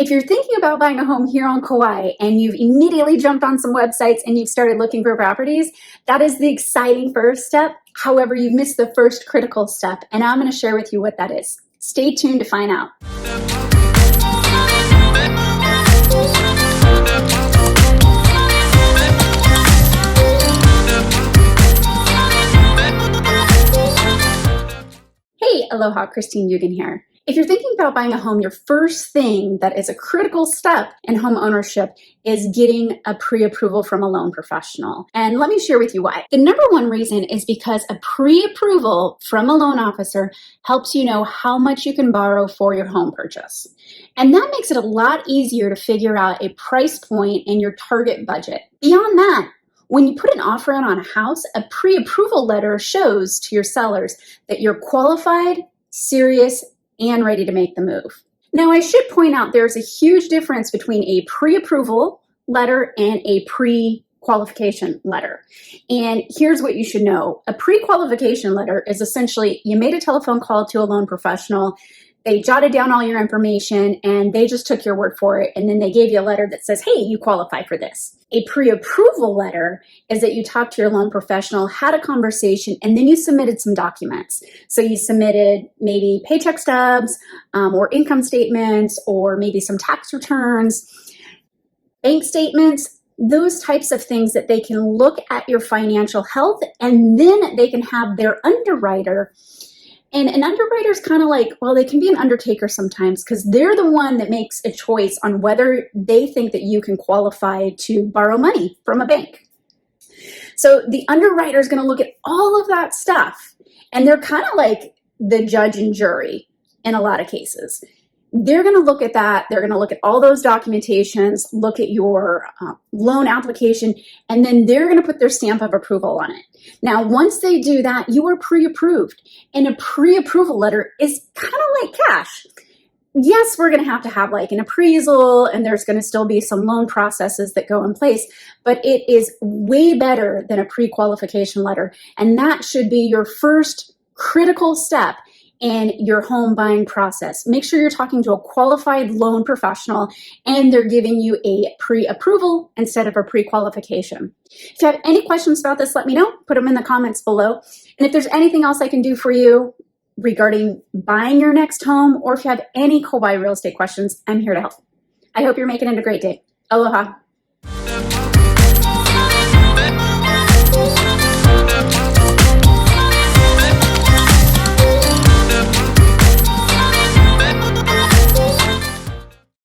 If you're thinking about buying a home here on Kauai and you've immediately jumped on some websites and you've started looking for properties, that is the exciting first step. However, you've missed the first critical step, and I'm going to share with you what that is. Stay tuned to find out. Hey, aloha, Christine Yugen here. If you're thinking about buying a home, your first thing that is a critical step in home ownership is getting a pre-approval from a loan professional. And let me share with you why. The number one reason is because a pre-approval from a loan officer helps you know how much you can borrow for your home purchase. And that makes it a lot easier to figure out a price point in your target budget. Beyond that, when you put an offer in on a house, a pre-approval letter shows to your sellers that you're qualified, serious, and ready to make the move. Now, I should point out there's a huge difference between a pre-approval letter and a pre-qualification letter. And here's what you should know. A pre-qualification letter is essentially you made a telephone call to a loan professional, they jotted down all your information, and they just took your word for it, and then they gave you a letter that says, hey, you qualify for this. A pre-approval letter is that you talked to your loan professional, had a conversation, and then you submitted some documents. So you submitted maybe paycheck stubs or income statements or maybe some tax returns, bank statements, those types of things that they can look at your financial health, and then they can have their underwriter. And an underwriter is kind of like, well, they can be an undertaker sometimes because they're the one that makes a choice on whether they think that you can qualify to borrow money from a bank. So the underwriter is going to look at all of that stuff, and they're kind of like the judge and jury in a lot of cases. They're going to look at that. They're going to look at all those documentations, look at your loan application, and then they're going to put their stamp of approval on it. Now, once they do that, you are pre-approved. And a pre-approval letter is kind of like cash. Yes, we're going to have like an appraisal, and there's going to still be some loan processes that go in place, but it is way better than a pre-qualification letter. And that should be your first critical step in your home buying process. Make sure you're talking to a qualified loan professional and they're giving you a pre-approval instead of a pre-qualification. If you have any questions about this, let me know. Put them in the comments below. And if there's anything else I can do for you regarding buying your next home, or if you have any Kauai real estate questions, I'm here to help. I hope you're making it a great day. Aloha.